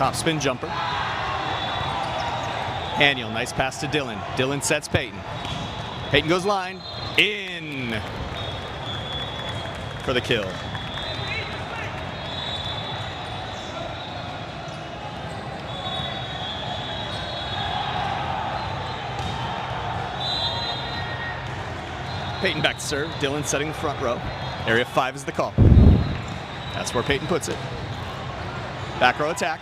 Top spin jumper. Haniel, nice pass to Dylan. Dylan sets Peyton. Peyton goes line. In for the kill. Peyton back to serve. Dylan setting the front row. Area 5 is the call. That's where Peyton puts it. Back row attack.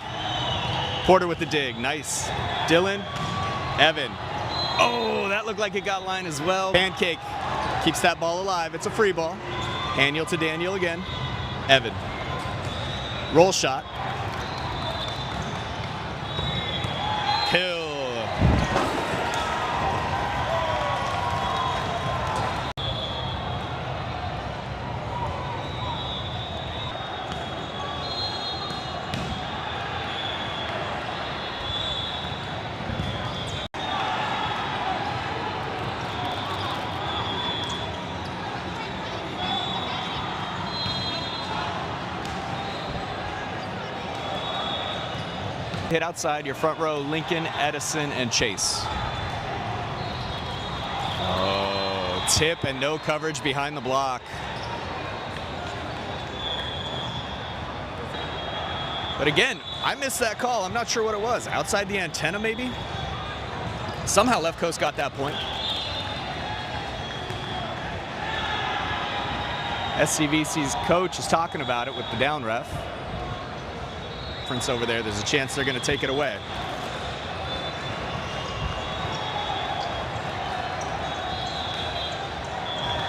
Porter with the dig. Nice. Dylan. Evan. Oh, that looked like it got line as well. Pancake keeps that ball alive. It's a free ball. Daniel to Daniel again. Evan. Roll shot. Kill. Hit outside your front row, Lincoln, Edison, and Chase. Oh, tip and no coverage behind the block. But again, I missed that call. I'm not sure what it was. Outside the antenna, maybe? Somehow left coast got that point. SCVC's coach is talking about it with the down ref. Over there, there's a chance they're going to take it away.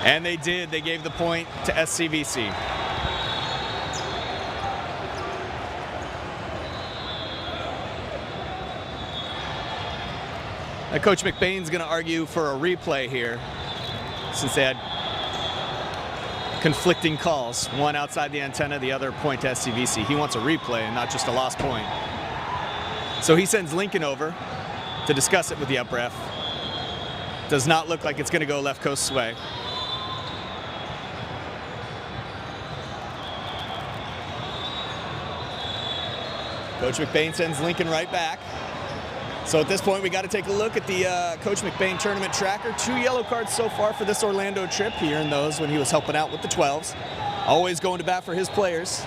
And they did. They gave the point to SCVC. Now, Coach McBain's going to argue for a replay here since they had conflicting calls, one outside the antenna, the other point to SCVC. He wants a replay and not just a lost point. So he sends Lincoln over to discuss it with the up ref. Does not look like it's going to go left coast's way. Coach McBain sends Lincoln right back. So at this point, we got to take a look at the Coach McBain tournament tracker. 2 yellow cards so far for this Orlando trip. He earned those when he was helping out with the 12s. Always going to bat for his players.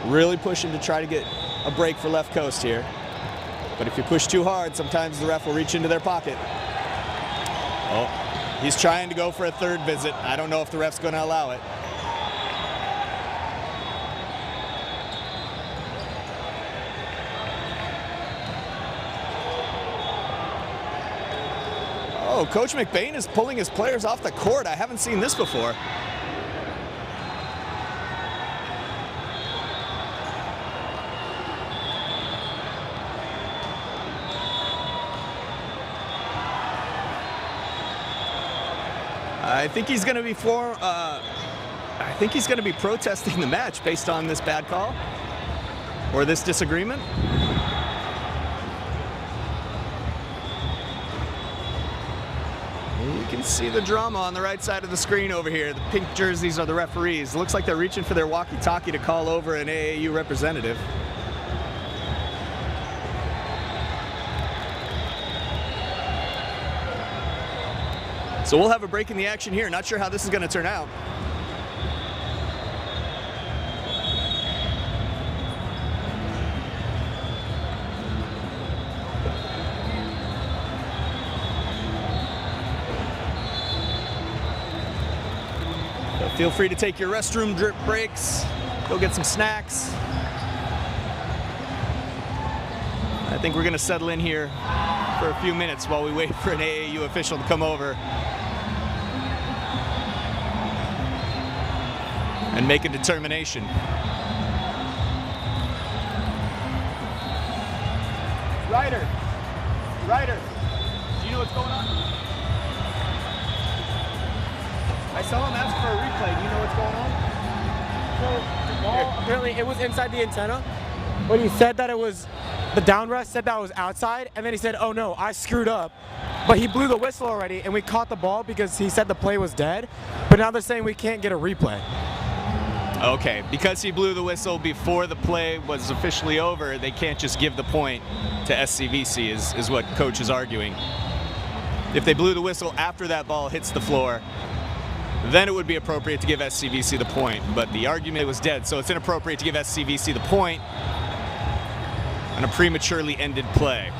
Really pushing to try to get a break for left coast here. But if you push too hard, sometimes the ref will reach into their pocket. Oh, he's trying to go for a third visit. I don't know if the ref's going to allow it. Oh, Coach McBain is pulling his players off the court. I haven't seen this before. I think he's going to be protesting the match based on this bad call or this disagreement. You can see the drama on the right side of the screen over here. The pink jerseys are the referees. It looks like they're reaching for their walkie-talkie to call over an AAU representative. So we'll have a break in the action here. Not sure how this is going to turn out. So feel free to take your restroom drip breaks. Go get some snacks. I think we're going to settle in here for a few minutes while we wait for an AAU official to come over and make a determination. Ryder, do you know what's going on? I saw him ask for a replay. Do you know what's going on? So the ball, apparently it was inside the antenna, but he said that it was, the down ref said that it was outside, and then he said, oh no, I screwed up. But he blew the whistle already, and we caught the ball because he said the play was dead, but now they're saying we can't get a replay. Okay, because he blew the whistle before the play was officially over, they can't just give the point to SCVC, is what coach is arguing. If they blew the whistle after that ball hits the floor, then it would be appropriate to give SCVC the point. But the argument was dead, so it's inappropriate to give SCVC the point on a prematurely ended play.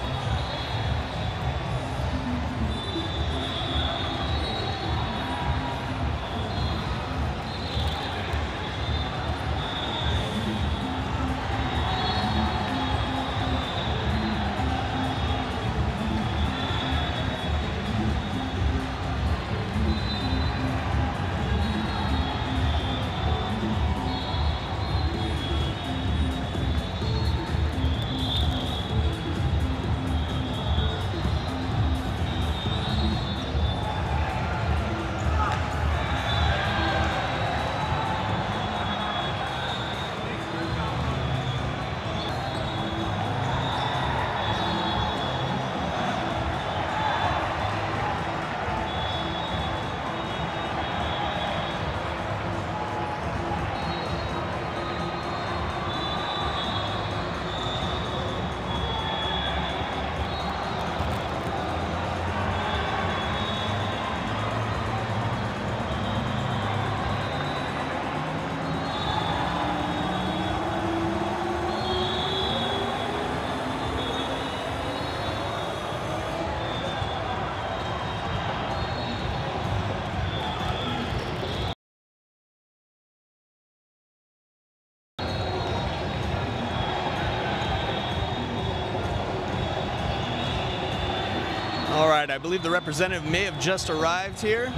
All right, I believe the representative may have just arrived here.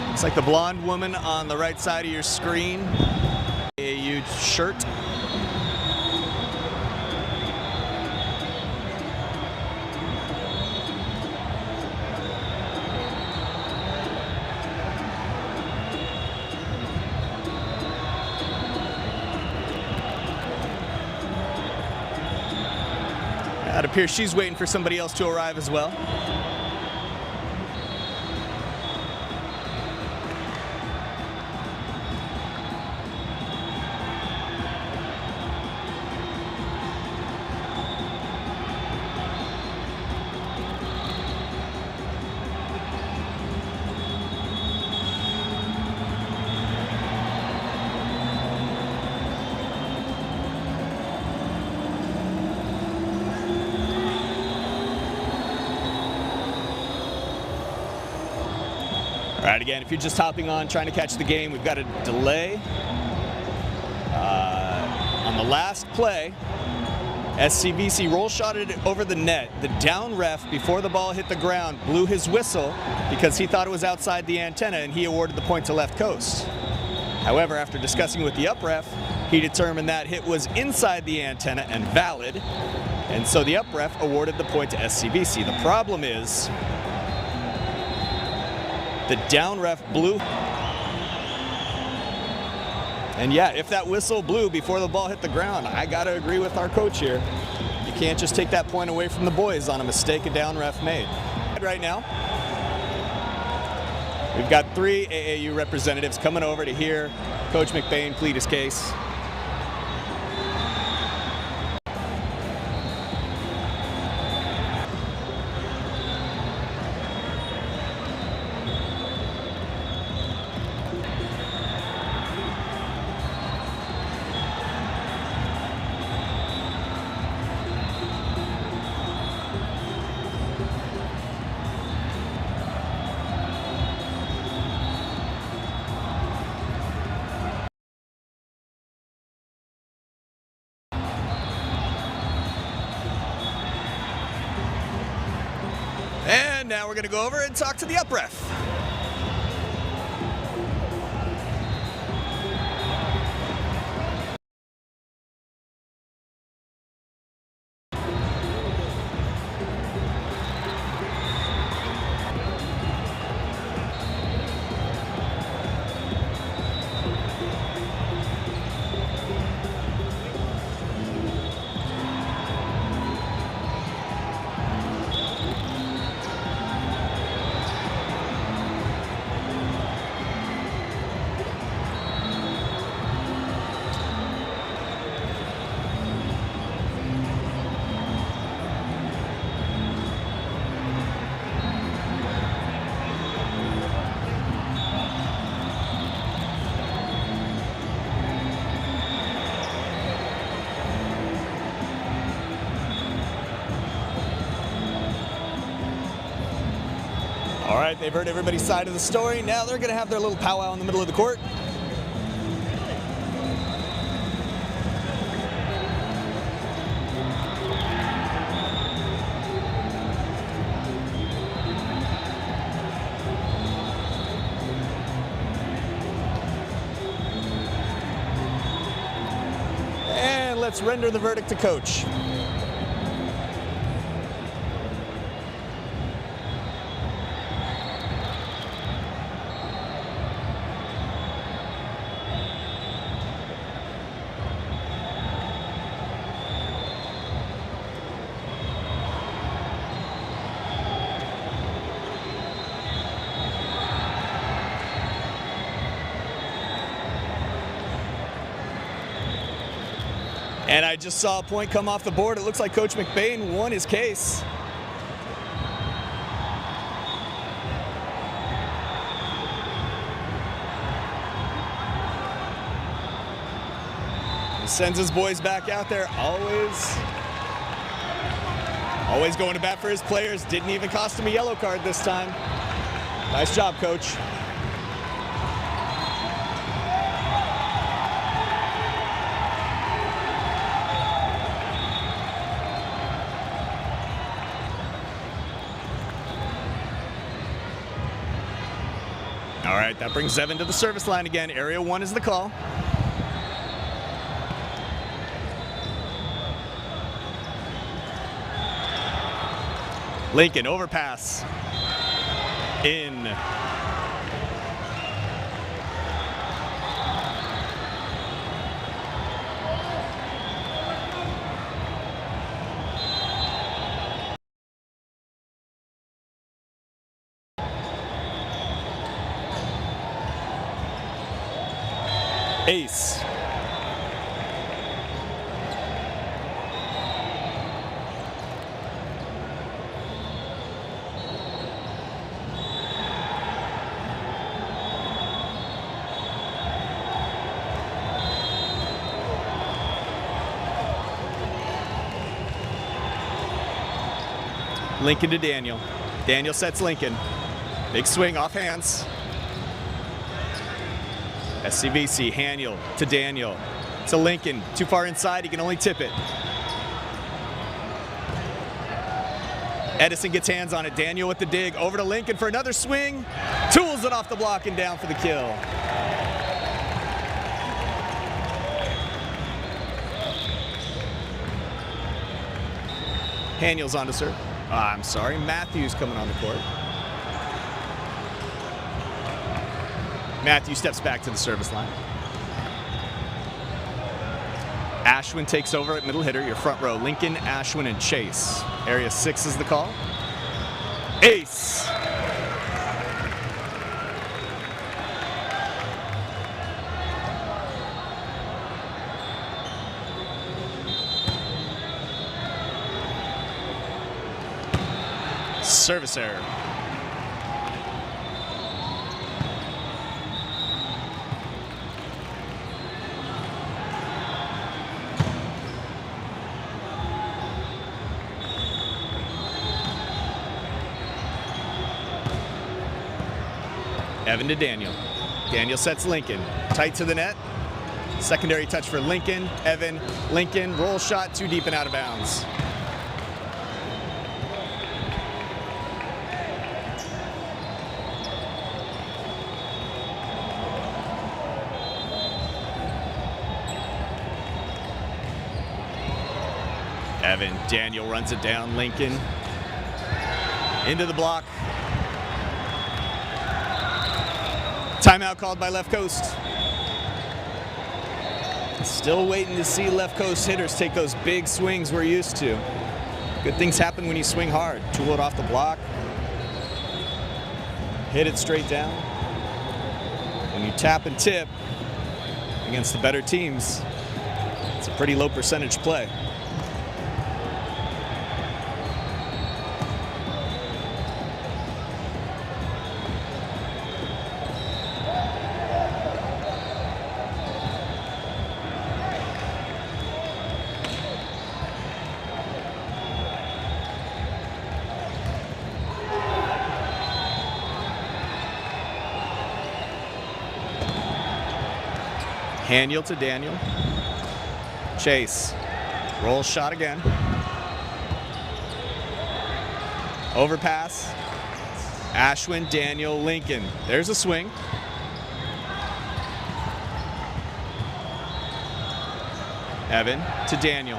Looks like the blonde woman on the right side of your screen. AAU shirt. It appears she's waiting for somebody else to arrive as well. All right, again, if you're just hopping on, trying to catch the game, we've got a delay. On the last play, SCVC roll shotted it over the net. The down ref, before the ball hit the ground, blew his whistle because he thought it was outside the antenna, and he awarded the point to left coast. However, after discussing with the up ref, he determined that hit was inside the antenna and valid, and so the up ref awarded the point to SCVC. The problem is, the down ref blew. And yeah, if that whistle blew before the ball hit the ground, I gotta agree with our coach here. You can't just take that point away from the boys on a mistake a down ref made. Right now, we've got 3 AAU representatives coming over to hear Coach McBain plead his case. And now we're going to go over and talk to the up ref. All right, they've heard everybody's side of the story. Now they're going to have their little powwow in the middle of the court. And let's render the verdict to coach. And I just saw a point come off the board. It looks like Coach McBain won his case. He sends his boys back out there. Always going to bat for his players. Didn't even cost him a yellow card this time. Nice job, Coach. All right, that brings Evan to the service line again. Area 1 is the call. Lincoln, overpass. In. Ace. Lincoln to Daniel. Daniel sets Lincoln. Big swing off hands. SCVC, Haniel to Daniel. To Lincoln, too far inside, he can only tip it. Edison gets hands on it. Daniel with the dig, over to Lincoln for another swing. Tools it off the block and down for the kill. Haniel's on to serve. I'm sorry, Matthews coming on the court. Matthews steps back to the service line. Ashwin takes over at middle hitter, your front row. Lincoln, Ashwin, and Chase. Area 6 is the call. Ace. Service error. Evan to Daniel. Daniel sets Lincoln. Tight to the net. Secondary touch for Lincoln. Evan, Lincoln, roll shot, too deep and out of bounds. Evan, Daniel runs it down. Lincoln into the block. Timeout called by left coast. Still waiting to see left coast hitters take those big swings we're used to. Good things happen when you swing hard. Tool it off the block. Hit it straight down. When you tap and tip against the better teams, it's a pretty low percentage play. Haniel to Daniel. Chase. Roll shot again. Overpass. Ashwin, Daniel, Lincoln. There's a swing. Evan to Daniel.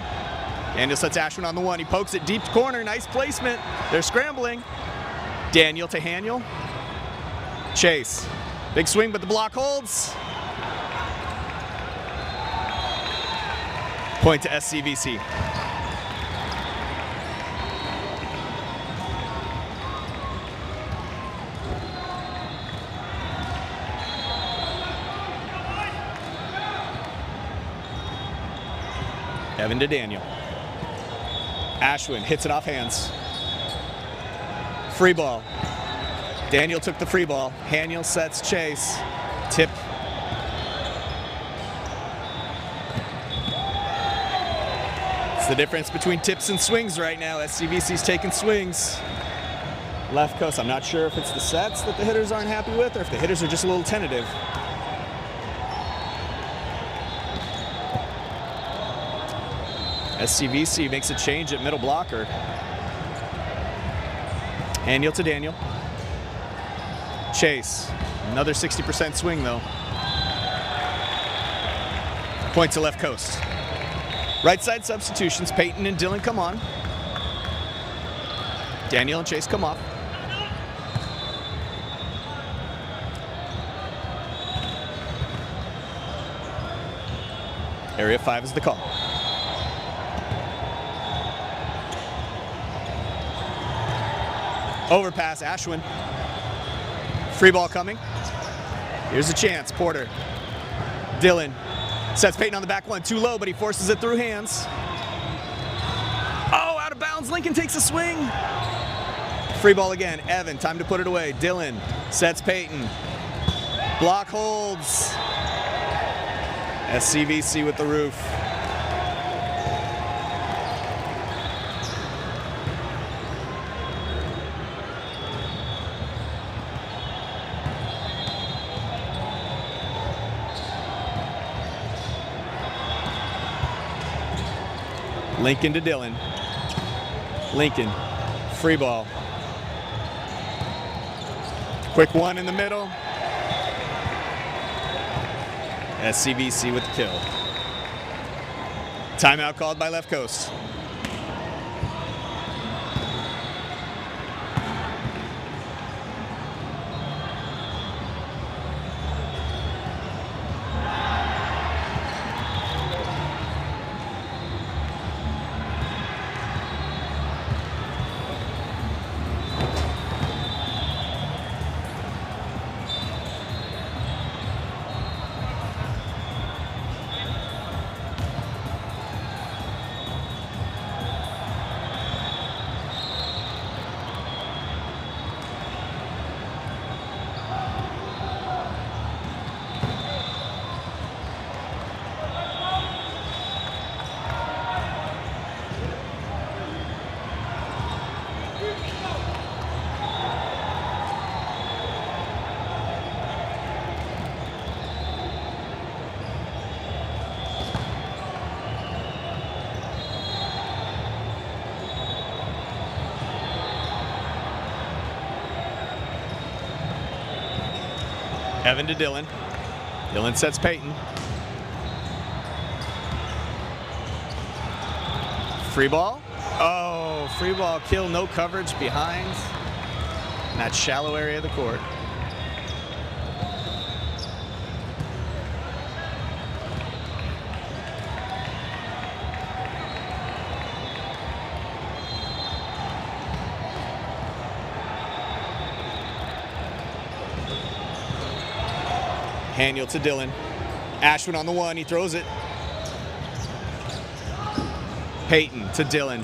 Daniel sets Ashwin on the one. He pokes it deep corner. Nice placement. They're scrambling. Daniel to Haniel. Chase. Big swing, but the block holds. Point to SCVC. Evan to Daniel. Ashwin hits it off hands. Free ball. Daniel took the free ball. Haniel sets Chase. Tip. It's the difference between tips and swings right now. SCVC's taking swings. Left coast. I'm not sure if it's the sets that the hitters aren't happy with or if the hitters are just a little tentative. SCVC makes a change at middle blocker. Haniel to Daniel. Chase. Another 60% swing though. Point to left coast. Right side substitutions. Peyton and Dylan come on. Daniel and Chase come off. Area 5 is the call. Overpass, Ashwin. Free ball coming. Here's a chance, Porter. Dylan sets Peyton on the back one, too low, but he forces it through hands. Oh, out of bounds, Lincoln takes a swing. Free ball again, Evan, time to put it away. Dylan sets Peyton. Block holds. SCVC with the roof. Lincoln to Dylan. Lincoln, free ball. Quick one in the middle. SCVC with the kill. Timeout called by left coast. Evan to Dylan. Dylan sets Peyton. Free ball. Oh, free ball kill, no coverage behind in that shallow area of the court. Haniel to Dylan. Ashwin on the one, he throws it. Peyton to Dylan.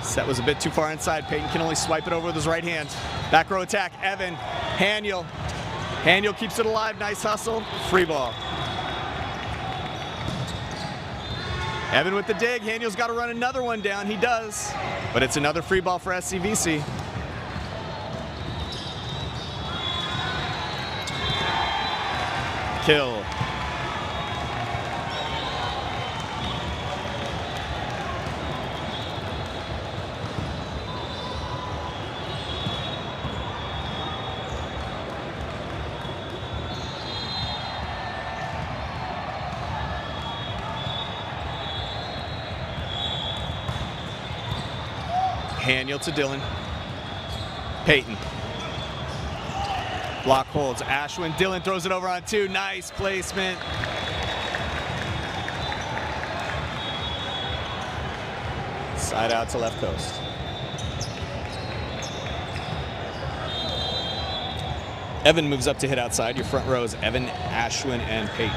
Set was a bit too far inside. Peyton can only swipe it over with his right hand. Back row attack, Evan. Haniel. Haniel keeps it alive, nice hustle. Free ball. Evan with the dig. Haniel's got to run another one down. He does. But it's another free ball for SCVC. kill. Haniel to Dylan. Peyton. Block holds. Ashwin. Dylan throws it over on 2. Nice placement. Side out to left coast. Evan moves up to hit outside. Your front row is Evan, Ashwin, and Peyton.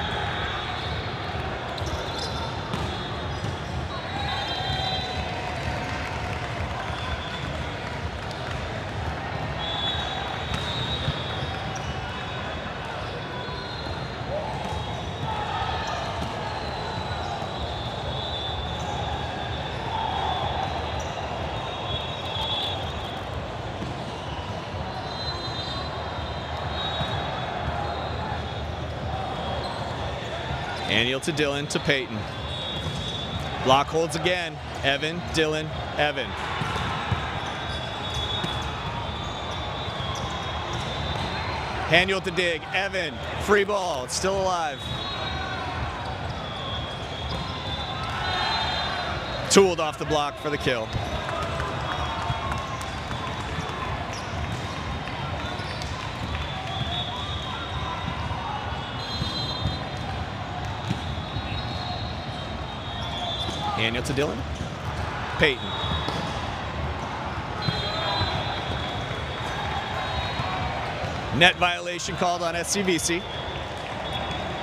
Haniel to Dylan to Peyton. Block holds again. Evan, Dylan, Evan. Haniel to dig. Evan, free ball. It's still alive. Tooled off the block for the kill. Haniel to Dylan. Peyton. Net violation called on SCVC.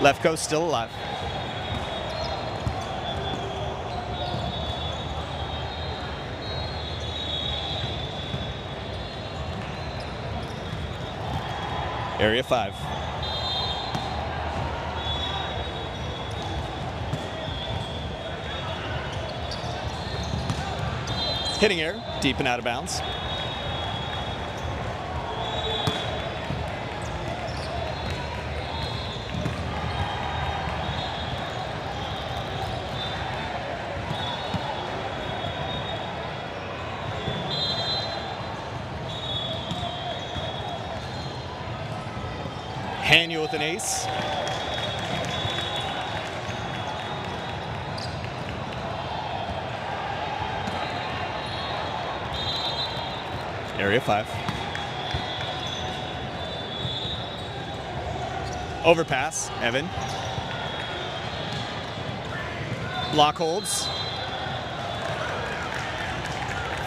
Left coast still alive. Area 5. Hitting error, deep and out of bounds. Haniel with an ace. Area 5. Overpass, Evan. Block holds.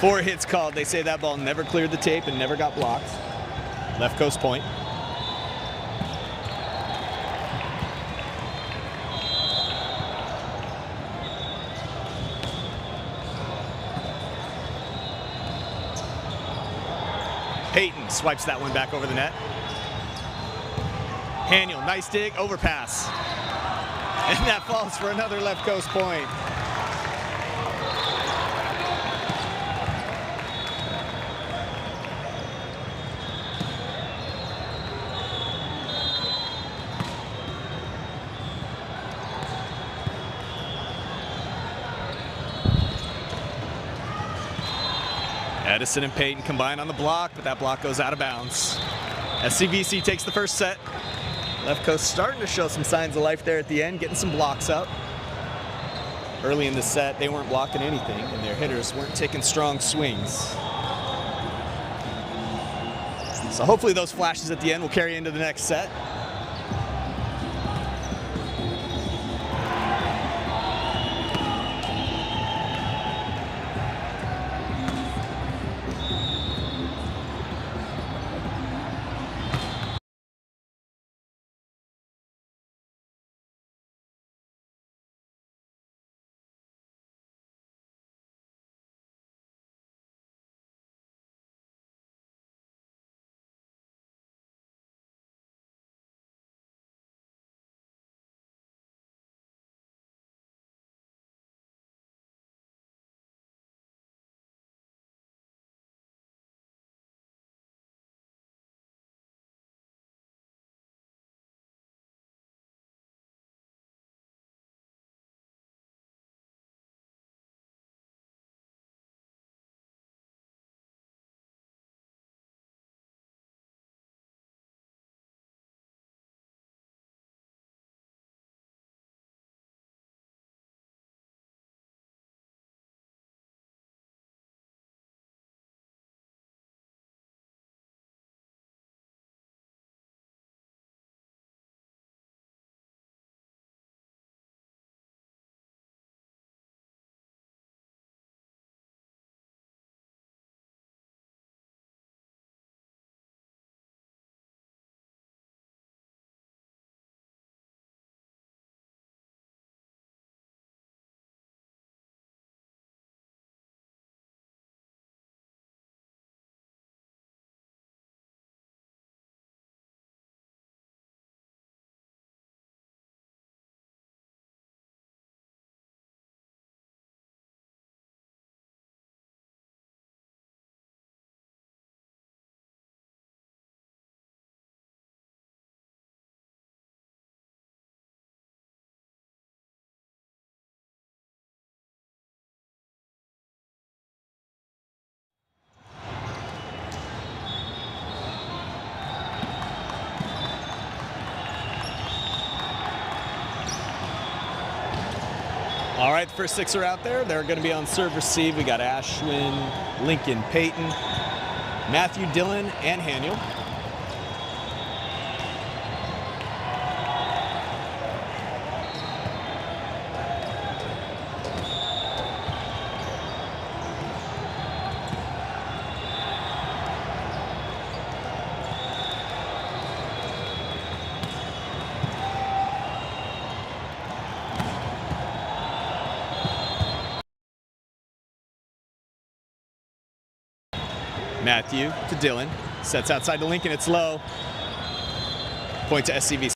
4 hits called. They say that ball never cleared the tape and never got blocked. Left coast point. Peyton swipes that one back over the net. Haniel, nice dig, overpass. And that falls for another left coast point. Edison and Peyton combine on the block, but that block goes out of bounds. SCVC takes the first set. Left coast starting to show some signs of life there at the end, getting some blocks up. Early in the set, they weren't blocking anything, and their hitters weren't taking strong swings. So hopefully those flashes at the end will carry into the next set. right, the first 6 are out there. They're going to be on serve receive. We got Ashwin, Lincoln, Peyton, Matthew, Dylan, and Haniel. Matthew to Dylan, sets outside to Lincoln, it's low. Point to SCVC.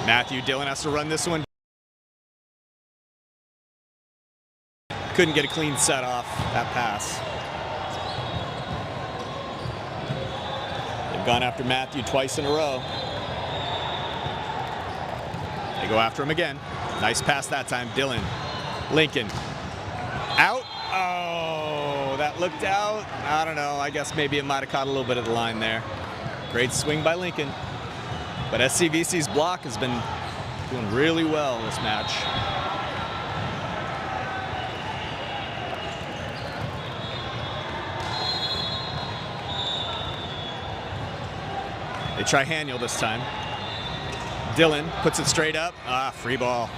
Matthew, Dylan has to run this one. Couldn't get a clean set off that pass. Gone after Matthew twice in a row. They go after him again. Nice pass that time. Dylan. Lincoln. Out. Oh, that looked out. I don't know. I guess maybe it might have caught a little bit of the line there. Great swing by Lincoln. But SCVC's block has been doing really well this match. They try Haniel this time. Dylan puts it straight up. Free ball.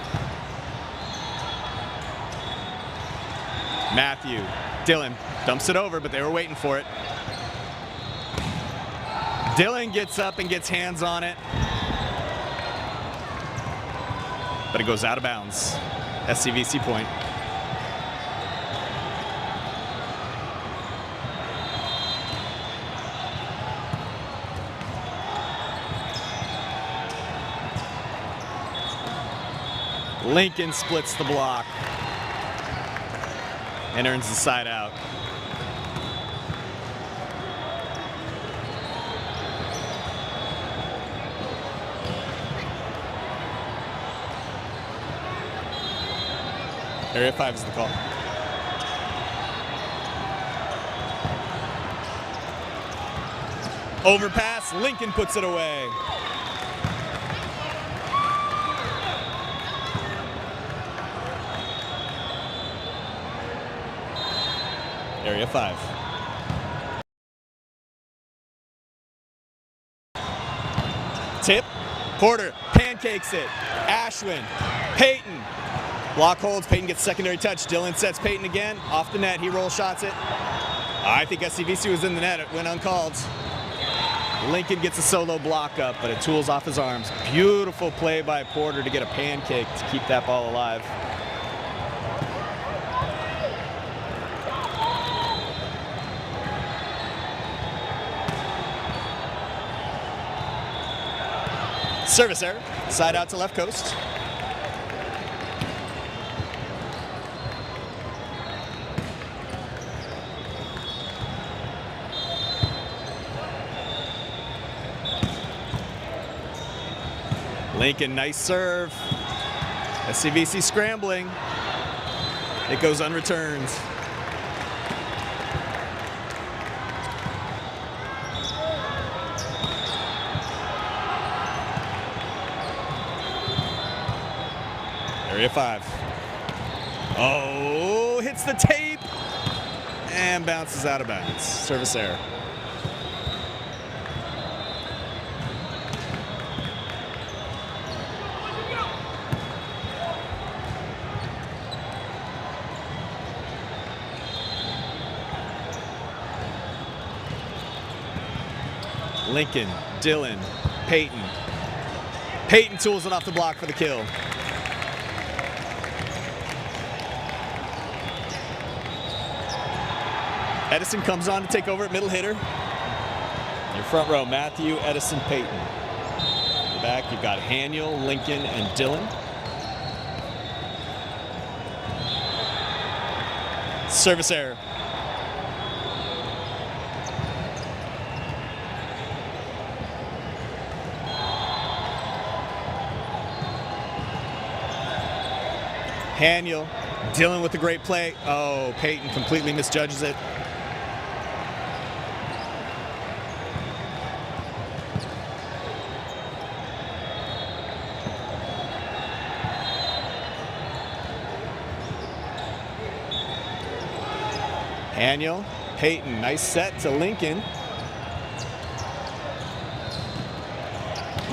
Matthew. Dylan dumps it over, but they were waiting for it. Dylan gets up and gets hands on it. But it goes out of bounds. SCVC point. Lincoln splits the block and earns the side out. Area 5 is the call. Overpass, Lincoln puts it away. Area 5. Tip, Porter pancakes it. Ashwin, Peyton. Block holds, Peyton gets secondary touch. Dylan sets Peyton again, off the net, he roll shots it. I think SCVC was in the net, it went uncalled. Lincoln gets a solo block up, but it tools off his arms. Beautiful play by Porter to get a pancake to keep that ball alive. Service error, side out to left coast. Lincoln, nice serve. SCVC scrambling. It goes unreturned. Area 5. Oh, hits the tape and bounces out of bounds. Service error. Lincoln, Dylan, Peyton. Peyton tools it off the block for the kill. Edison comes on to take over at middle hitter. Your front row, Matthew, Edison, Peyton. In the back, you've got Haniel, Lincoln, and Dylan. Service error. Haniel, Dylan with a great play. Oh, Peyton completely misjudges it. Haniel, Peyton, nice set to Lincoln.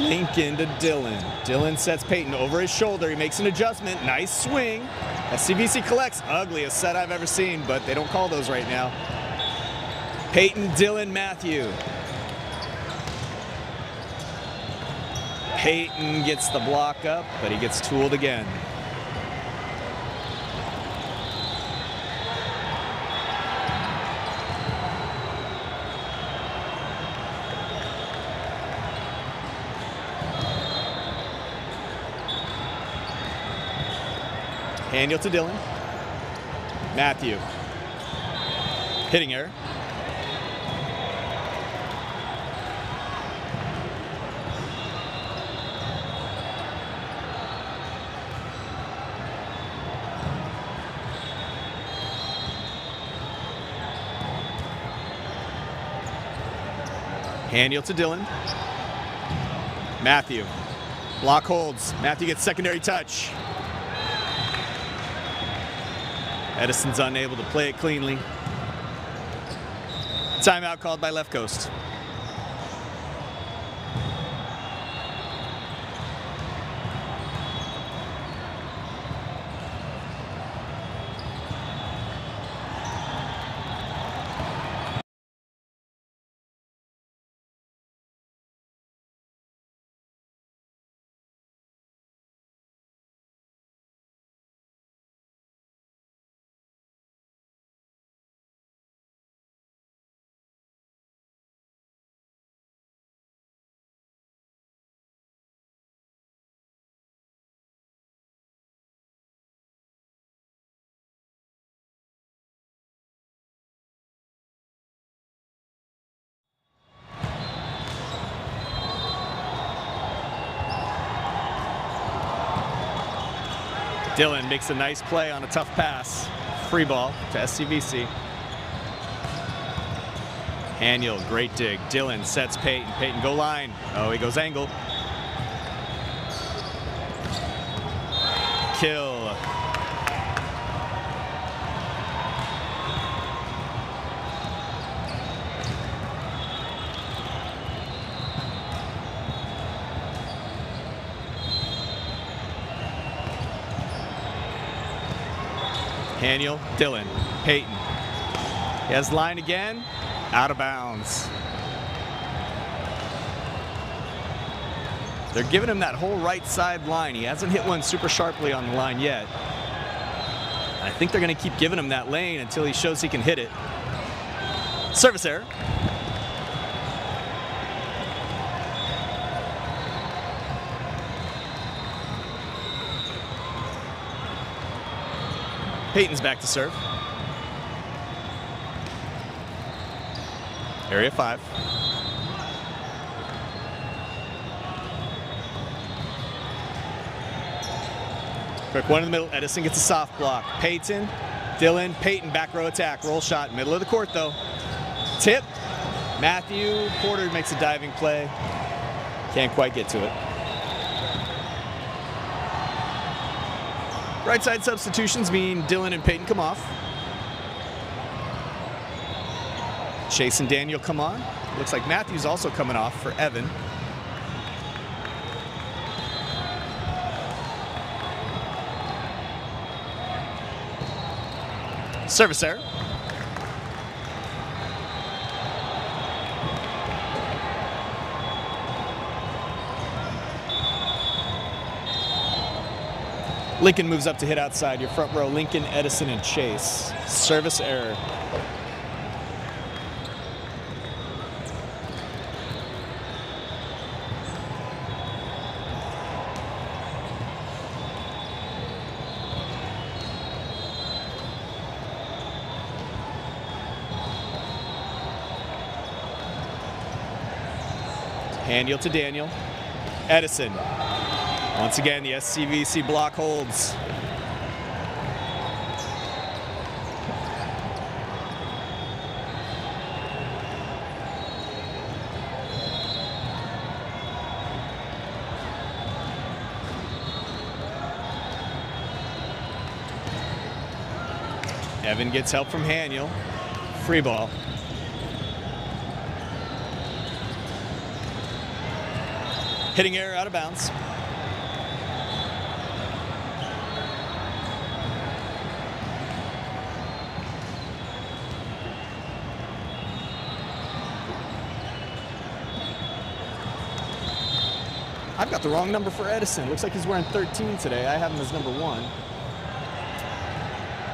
Lincoln to Dylan. Dylan sets Peyton over his shoulder. He makes an adjustment. Nice swing. SCVC collects. Ugliest set I've ever seen, but they don't call those right now. Peyton, Dylan, Matthew. Peyton gets the block up, but he gets tooled again. Haniel to Dylan. Matthew. Hitting error. Haniel to Dylan. Matthew. Block holds. Matthew gets secondary touch. Edison's unable to play it cleanly. Timeout called by Left Coast. Dylan makes a nice play on a tough pass. Free ball to SCVC. Haniel, great dig. Dylan sets Peyton. Peyton, go line. Oh, he goes angle. Kill. Haniel, Dylan, Peyton. He has line again, out of bounds. They're giving him that whole right side line. He hasn't hit one super sharply on the line yet. I think they're going to keep giving him that lane until he shows he can hit it. Service error. Peyton's back to serve. Area 5. Quick one in the middle. Edison gets a soft block. Peyton, Dylan, Peyton, back row attack. Roll shot, middle of the court though. Tip. Matthew Porter makes a diving play. Can't quite get to it. Right side substitutions mean Dylan and Peyton come off. Chase and Daniel come on. Looks like Matthew's also coming off for Evan. Service error. Lincoln moves up to hit outside. Your front row, Lincoln, Edison, and Chase. Service error. Haniel to Daniel. Edison. Once again, the SCVC block holds. Evan gets help from Haniel. Free ball. Hitting error out of bounds. I've got the wrong number for Edison. Looks like he's wearing 13 today. I have him as number 1.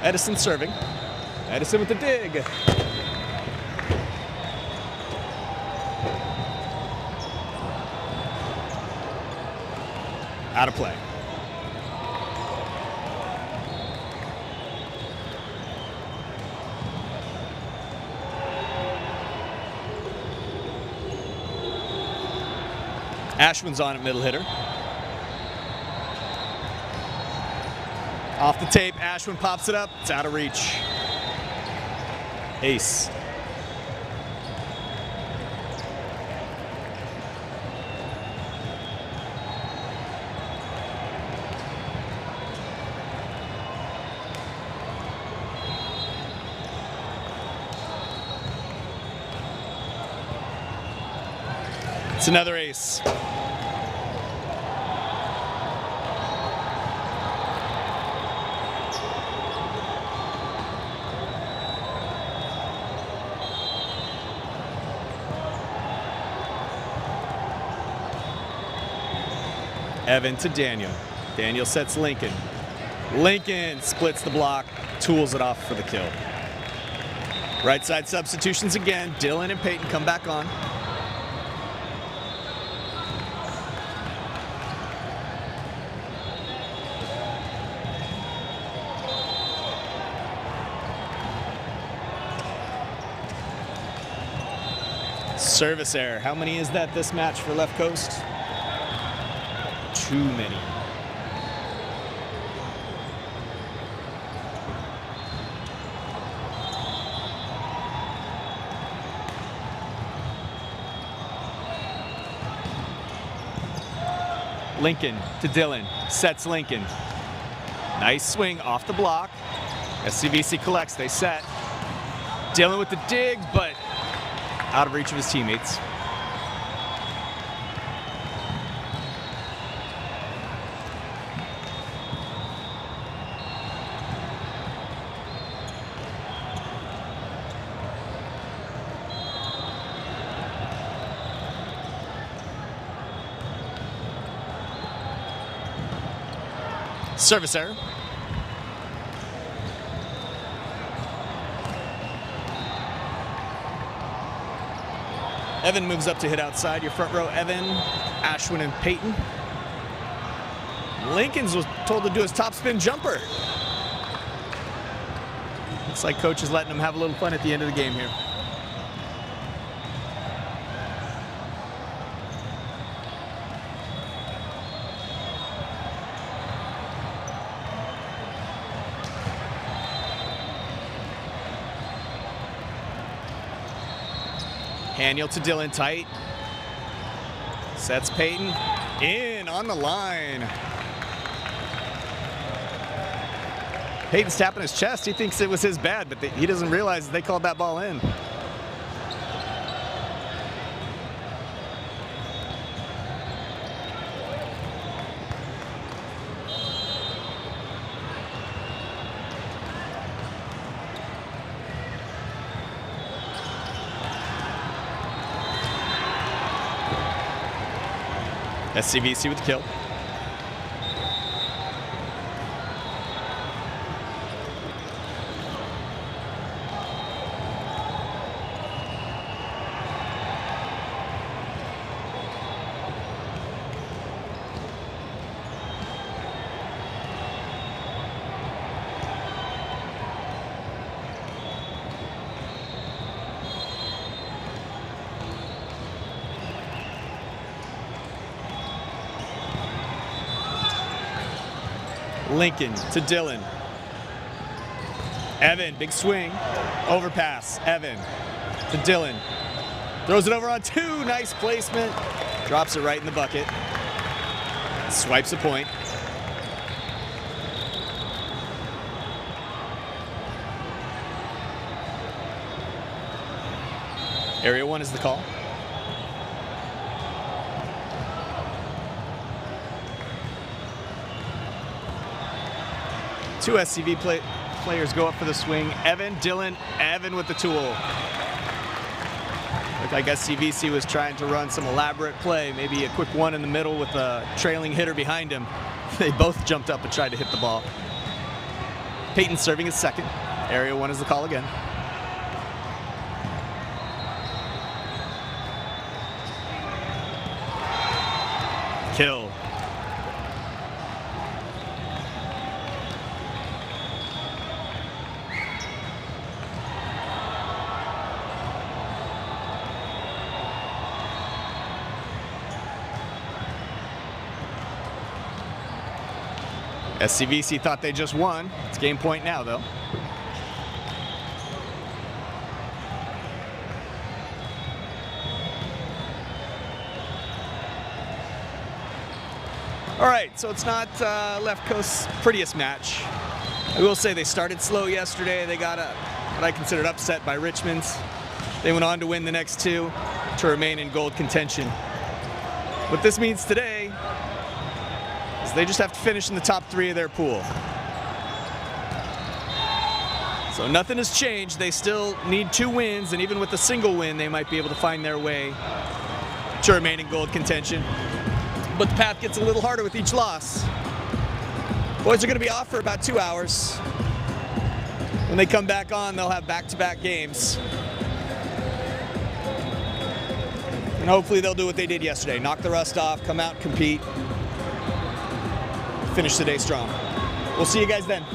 Edison serving. Edison with the dig. Out of play. Ashwin's on at middle hitter. Off the tape, Ashwin pops it up. It's out of reach. Ace. It's another ace. Evan to Daniel. Daniel sets Lincoln. Lincoln splits the block, tools it off for the kill. Right side substitutions again. Dylan and Peyton come back on. Service error. How many is that this match for Left Coast? Too many. Lincoln to Dylan. Sets Lincoln. Nice swing off the block. SCVC collects. They set. Dylan with the dig, but out of reach of his teammates. Service error. Evan moves up to hit outside. Your front row, Evan, Ashwin, and Peyton. Lincoln's was told to do his top spin jumper. Looks like coach is letting him have a little fun at the end of the game here. Haniel to Dylan, tight. Sets Peyton. In on the line. Peyton's tapping his chest. He thinks it was his bad, but he doesn't realize they called that ball in. SCVC with the kill. Lincoln to Dylan. Evan, big swing. Overpass. Evan to Dylan. Throws it over on 2. Nice placement. Drops it right in the bucket. Swipes a point. Area 1 is the call. Two SCV players go up for the swing. Evan with the tool. Looked like SCVC was trying to run some elaborate play, maybe a quick one in the middle with a trailing hitter behind him. They both jumped up and tried to hit the ball. Peyton serving his second. Area 1 is the call again. Kill. SCVC thought they just won. It's game point now, though. All right, so it's not Left Coast's prettiest match. I will say they started slow yesterday. They got what I considered upset by Richmond. They went on to win the next two to remain in gold contention. What this means today is they just have to finish in the top 3 of their pool. So nothing has changed. They still need 2 wins, and even with a single win, they might be able to find their way to remain in gold contention. But the path gets a little harder with each loss. Boys are going to be off for about 2 hours. When they come back on, they'll have back-to-back games. And hopefully they'll do what they did yesterday. Knock the rust off, come out, compete, finish the day strong. We'll see you guys then.